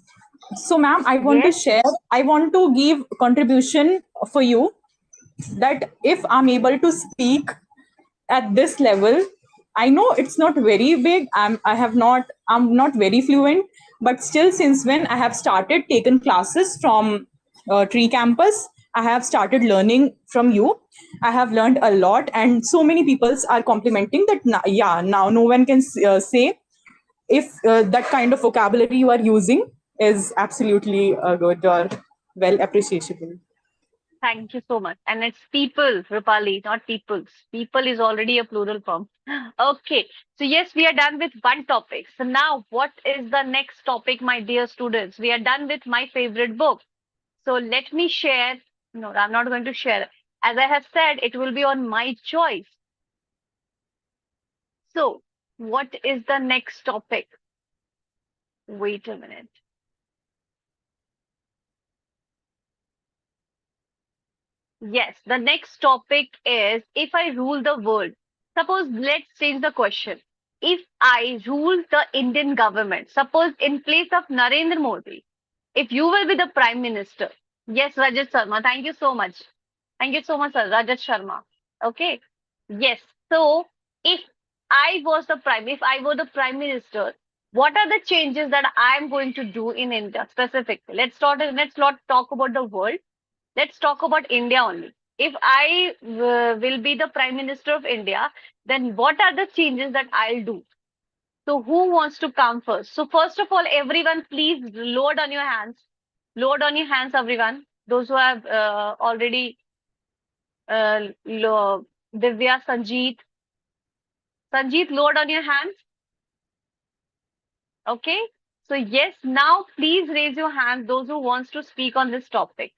So, ma'am, I want to Yes. share. I want to give contribution for you that if I'm able to speak at this level, I know it's not very big. I'm not very fluent, but still, since when I have started taken classes from TreeCampus, I have started learning from you. I have learned a lot, and so many people are complimenting that. Yeah, now no one can say if that kind of vocabulary you are using is absolutely good or well appreciable. Thank you so much. And it's people, Rupali, not peoples. People is already a plural form. Okay. So, yes, we are done with one topic. So, now what is the next topic, my dear students? We are done with my favorite book. So, let me share. No, I'm not going to share. As I have said, it will be on my choice. So, what is the next topic? Wait a minute. Yes, the next topic is if I rule the world. Suppose let's change the question. If I rule the Indian government, suppose in place of Narendra Modi, if you will be the Prime Minister. Yes, Rajat Sharma. Thank you so much. Thank you so much, sir. Rajat Sharma. Okay. Yes. So if I were the Prime Minister, what are the changes that I am going to do in India specifically? Let's not talk about the world. Let's talk about India only. If I will be the Prime Minister of India, then what are the changes that I'll do? So, who wants to come first? So, first of all, everyone, please load on your hands. Load on your hands, everyone. Those who have already, Divya, Sanjeet. Sanjeet, load on your hands. Okay. So, yes, now please raise your hand, those who wants to speak on this topic.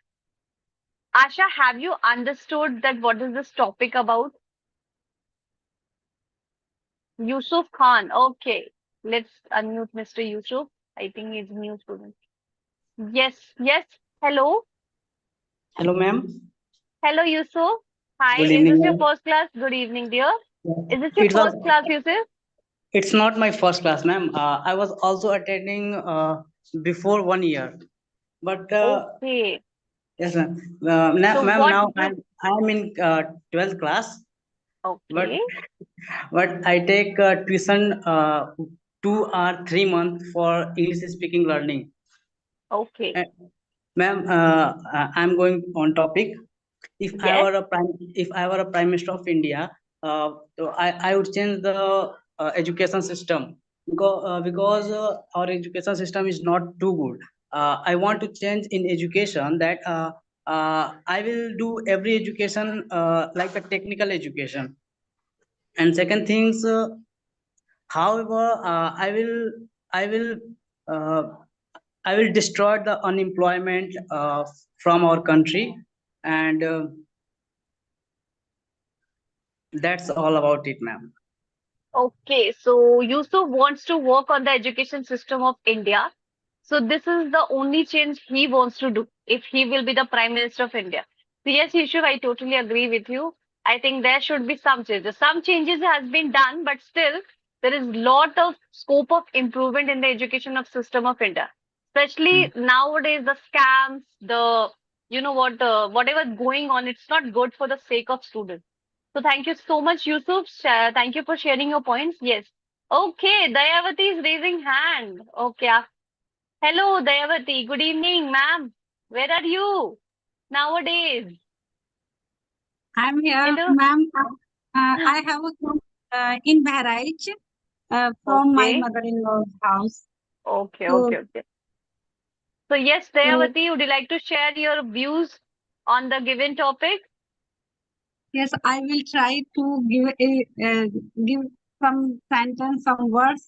Asha, have you understood that what is this topic about? Yusuf Khan. Okay. Let's unmute Mr. Yusuf. I think he's new student. Yes, yes. Hello. Hello, ma'am. Hello, Yusuf. Hi. Good Is evening, this your ma'am. first class? Good evening, dear. Is this your It's a, first class, Yusuf? it's not my first class, ma'am. I was also attending before 1 year, but Okay. yes, ma'am. So Ma'am, what now do I'm in 12th class, but okay. I take tuition 2 or 3 months for English speaking learning. Okay. Uh, Ma'am, I'm going on topic. If I Yes. were a prime minister of India, so I would change the education system because our education system is not too good. I want to change in education that I will do every education like a technical education. And second things, however, I will uh, I will destroy the unemployment from our country, and that's all about it, ma'am. Okay. So Yusuf wants to work on the education system of India. So this is the only change he wants to do if he will be the Prime Minister of India. So yes, Yusuf, I totally agree with you. I think there should be some changes. Some changes has been done, but still there is lot of scope of improvement in the education of system of India. Especially nowadays, the scams, the you know what, whatever going on, it's not good for the sake of students. So thank you so much, Yusuf. Thank you for sharing your points. Yes. Okay, Dayavati is raising hand. Okay. Hello, Dayavati. Good evening, ma'am. Where are you nowadays? I'm here, Hello. ma'am. I have a group in Bahraich from my Okay. mother-in-law's house. Okay, So, okay, okay. So yes, so Dayavati, would you like to share your views on the given topic? yes, I will try to give some sentence, some words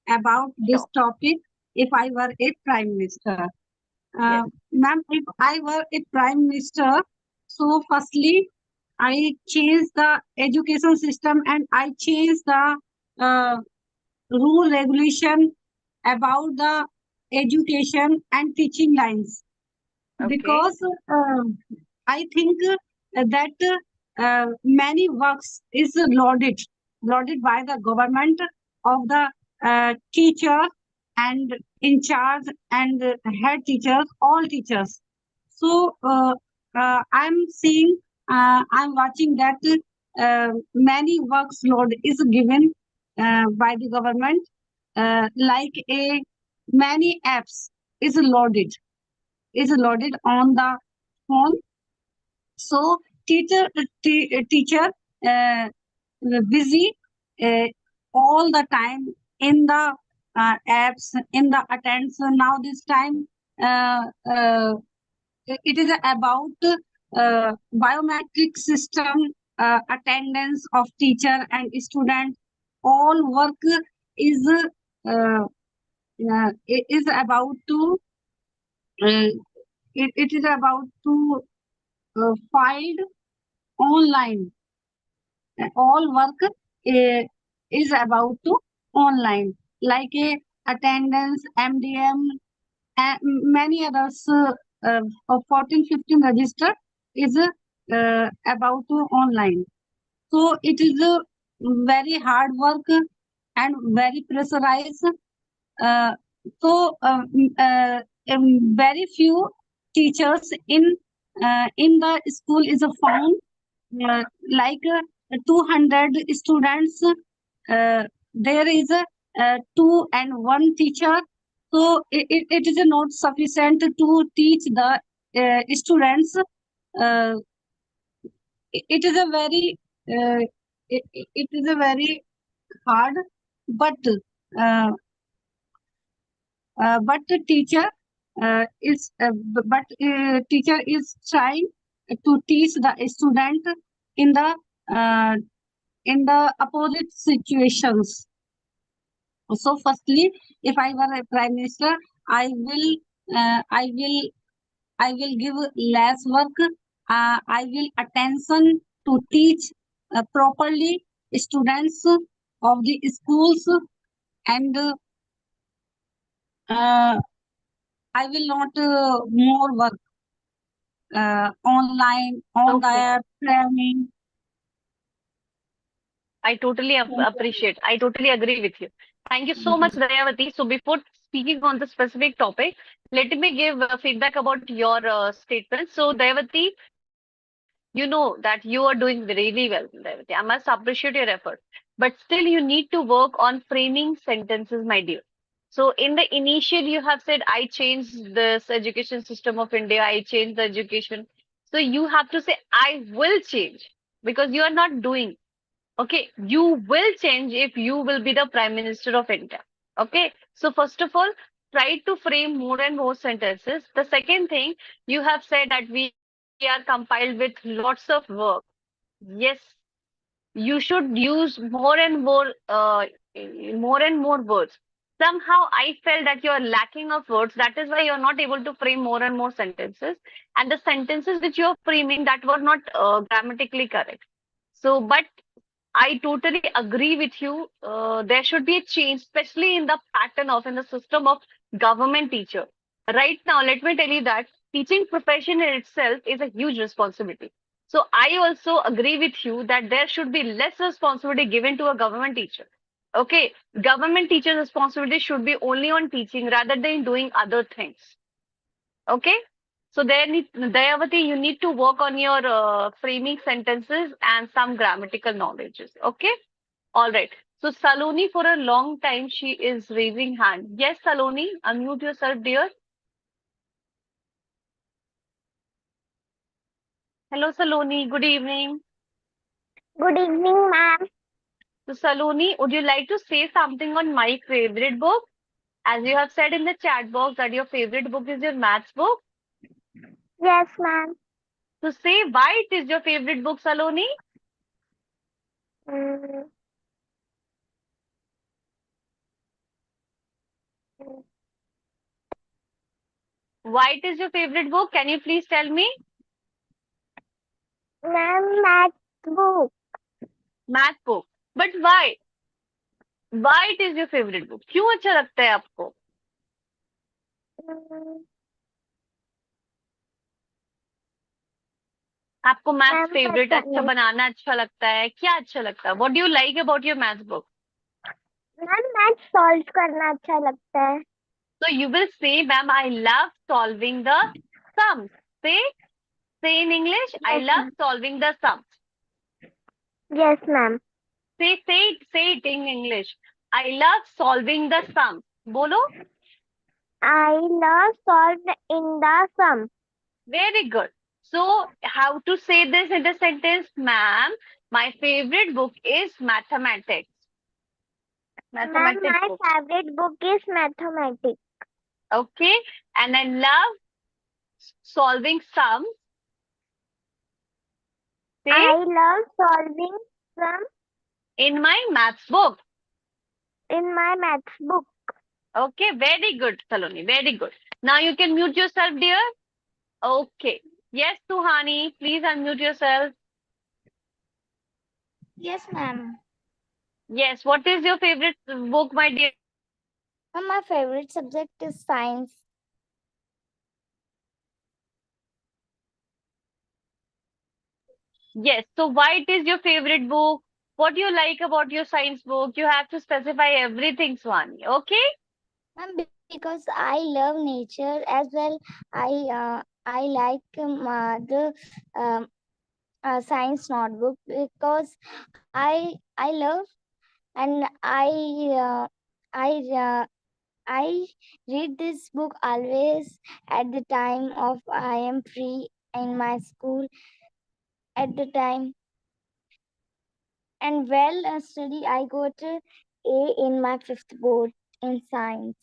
about this Sure. topic. If I were a prime minister, Yes. ma'am, if I were a prime minister, so firstly, I change the education system and I change the uh, rule regulation about the education and teaching lines Okay. because I think that many works is loaded by the government of the teacher and in charge and head teachers, all teachers. So I'm seeing, I'm watching that many works load is given by the government, like a many apps is loaded on the phone. So teacher uh, busy uh, all the time in the apps, in the attends. Now this time uh, uh, it is about biometric system, attendance of teacher and student. All work is is about to uh, it is about to filed online. All work is about to online, like a attendance, MDM, and many others. 14, 15 register is about to online. So it is a very hard work and very pressurized. Uh, so very few teachers in the school is found, like 200 students. There is two and one teacher. So it is not sufficient to teach the students. Uh, it is a very it is a very hard, but uh, but the teacher teacher is trying to teach the student in the uh, in the opposite situations. So firstly, if I were a prime minister, I will I will I will give less work. I will attention to teach properly students of the schools, and I will not more work online on Okay. the training. I totally appreciate. I totally agree with you. Thank you so much, Dayavati. So before speaking on the specific topic, let me give feedback about your statement. So Dayavati, you know that you are doing really well, Dayavati. I must appreciate your effort. But still, you need to work on framing sentences, my dear. So in the initial, you have said, I changed this education system of India. I changed the education. So you have to say, I will change because you are not doing. Okay, you will change if you will be the Prime Minister of India. Okay, so first of all, try to frame more and more sentences. The second thing, you have said that we are compiled with lots of work. Yes, you should use more and more words. Somehow I felt that you are lacking of words. That is why you are not able to frame more and more sentences. And the sentences which you are framing that were not grammatically correct. So, but I totally agree with you. There should be a change, especially in the pattern of in the system of government teacher. Right now, let me tell you that teaching profession in itself is a huge responsibility. So I also agree with you that there should be less responsibility given to a government teacher. Okay, government teacher's responsibility should be only on teaching rather than doing other things. Okay, so Dayavati, you need to work on your framing sentences and some grammatical knowledges. Okay, all right. So Saloni, for a long time, she is raising hand. Yes, Saloni, unmute yourself, dear. Hello, Saloni. Good evening. Good evening, ma'am. So Saloni, would you like to say something on my favorite book? As you have said in the chat box that your favorite book is your maths book. Yes, ma'am. So say why it is your favorite book, Saloni. Mm, mm. Why it is your favorite book? Can you please tell me? Ma'am, math book. Math book. But why? Why it is your favorite book? क्यों अच्छा लगता है आपको? Mm, आपको maths Ma'am, favourite अच्छा ma'am, बनाना अच्छा लगता है? क्या अच्छा लगता है? What do you like about your maths book? math solve करना अच्छा लगता है. So you will say, ma'am, I love solving the sums. Say in English, I Yes, love ma'am. solving the sums. Yes, ma'am. Say it in English. I love solving the sums. Bolo. I love solve in the sum. Very good. So how to say this in the sentence, ma'am? My favorite book is mathematics. Ma'am, Mathematics my book. favorite book is mathematics. Okay. And I love solving sums. Say I love solving sum in my maths book. in my math book. Okay. Very good, Saloni. Very good. Now you can mute yourself, dear. Okay. Yes, Suhani, please unmute yourself. Yes, ma'am. Yes. What is your favorite book, my dear? My favorite subject is science. Yes. So why it is your favorite book? What do you like about your science book? You have to specify everything, Swani. Okay? Because I love nature as well. I like the science notebook because I love and I I read this book always at the time of I am free in my school at the time. And well study I got A in my fifth board in science.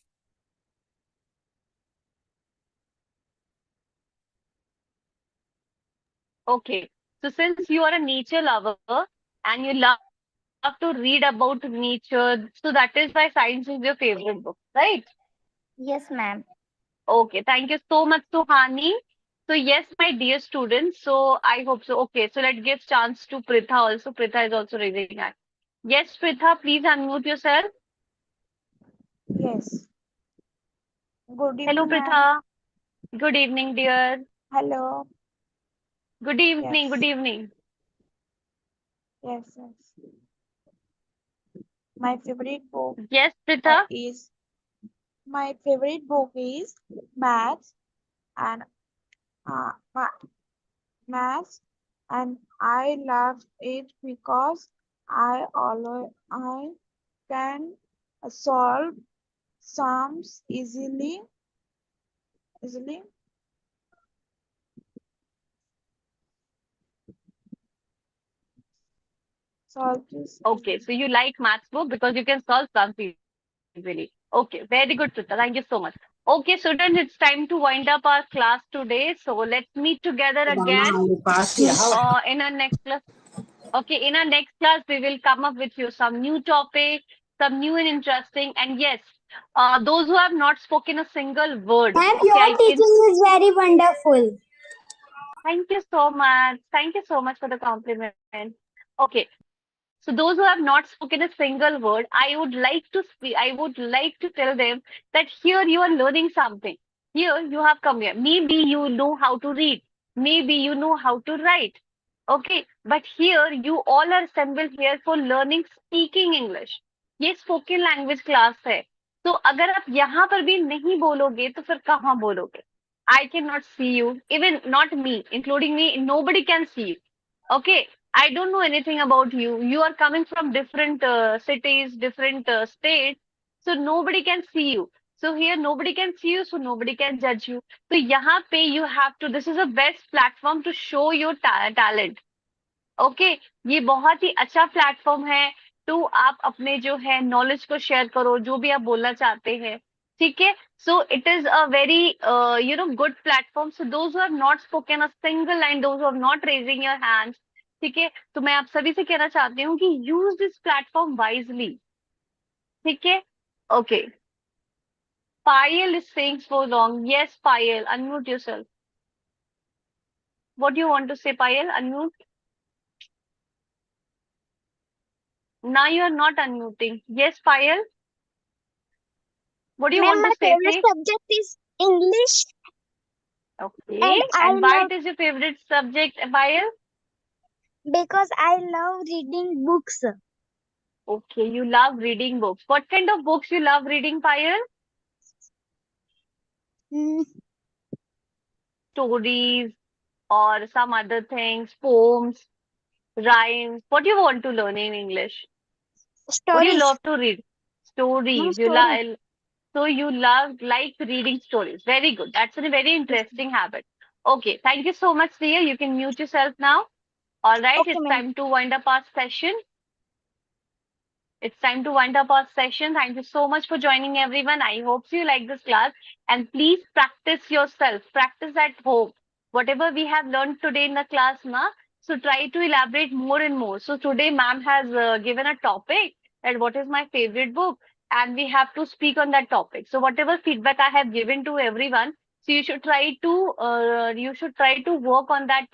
Okay. So since you are a nature lover and you love to read about nature, so that is why science is your favorite book, right? Yes, ma'am. Okay. Thank you so much, Suhani. So yes, my dear students. So I hope so. Okay. So let's give chance to Pritha also. Pritha is also raising hand. Yes, Pritha, please unmute yourself. Yes. Good Hello, evening, ma'am. Pritha. Good evening, dear. Hello. Good evening. Yes. Good evening. Yes. My favorite book Yes, Pritha. is my favorite book is maths and maths, and I love it because I can solve sums easily. Solve this Okay, easily. so you like maths book because you can solve sums easily. Okay, very good, Pritha. Thank you so much. Okay, students, it's time to wind up our class today. So let's meet together again in our next class. Okay, in our next class, we will come up with you some new topic, some new and interesting. And yes, those who have not spoken a single word, Ma'am, okay, your I can. teaching is very wonderful. Thank you so much. Thank you so much for the compliment. Okay, so those who have not spoken a single word, I would like to speak. I would like to tell them that here you are learning something. Here you have come here. Maybe you know how to read. Maybe you know how to write. Okay, but here you all are assembled here for learning speaking English. ये spoken language class है. तो अगर आप यहाँ पर भी नहीं बोलोगे तो फिर कहाँ बोलोगे? I cannot see you, even not me, including me, nobody can see you. Okay, I don't know anything about you. You are coming from different cities, different states, so nobody can see you. So here nobody can see you, so nobody can judge you. So यहाँ पे you have to. This is the best platform to show your talent. Okay, ये बहुत ही अच्छा platform है तो आप अपने जो है नॉलेज को शेयर करो, जो भी आप बोलना चाहते हैं. ठीक है, so it is a very good platform. So those who have not spoken a single line, those who have not raising your hands, ठीक है, तो मैं आप सभी से कहना चाहती हूँ कि यूज दिस प्लेटफॉर्म वाइजली. ठीक है, okay. Payal is saying so long. Yes Payal, unmute yourself. What you want to say Payal? Unmute. Now you are not unmuting. Yes, Payal. What do you Ma'am, want my to say? favorite subject is English, Okay. and I And why love it is your favorite subject, Payal? because I love reading books. Okay, you love reading books. What kind of books you love reading, Payal? Mm, Stories or some other things, poems, rhymes. What do you want to learn in English? What do you stories. love to read? No Stories. You stories. like so you like reading stories. Very good. That's a very Yes. interesting habit. Okay, thank you so much, Ria. You can mute yourself now. All right, Okay, it's ma'am. time to wind up our session. It's time to wind up our session. Thank you so much for joining, everyone. I hope you like this class. And please practice yourself. Practice at home. Whatever we have learned today in the class, na, so try to elaborate more and more. So today, ma'am has given a topic that what is my favorite book, and we have to speak on that topic. So whatever feedback I have given to everyone, so you should try to work on that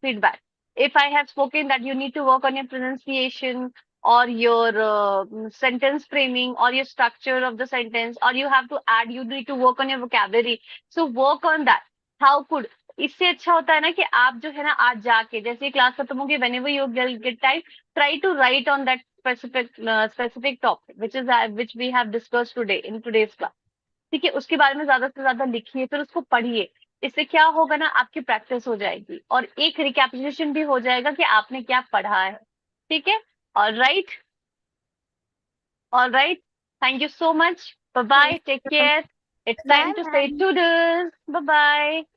feedback. If I have spoken that you need to work on your pronunciation or your sentence framing or your structure of the sentence, or you need to work on your vocabulary, so work on that. How could, इससे अच्छा होता है ना कि आप जो है ना आज जाके जैसे क्लास खत्म होगी, whenever you get time, try to write on that specific topic which we have discussed today in today's class. ठीक है, उसके बारे में ज्यादा से ज्यादा लिखिए, फिर उसको पढ़िए. इससे क्या होगा ना, आपकी प्रैक्टिस हो जाएगी और एक रिकैपिटुलेशन भी हो जाएगा कि आपने क्या पढ़ा है. ठीक है. All right. All right. Thank you so much. Bye bye. Thank Take you. care. It's Bye, time to say ma'am. toodles. Bye bye.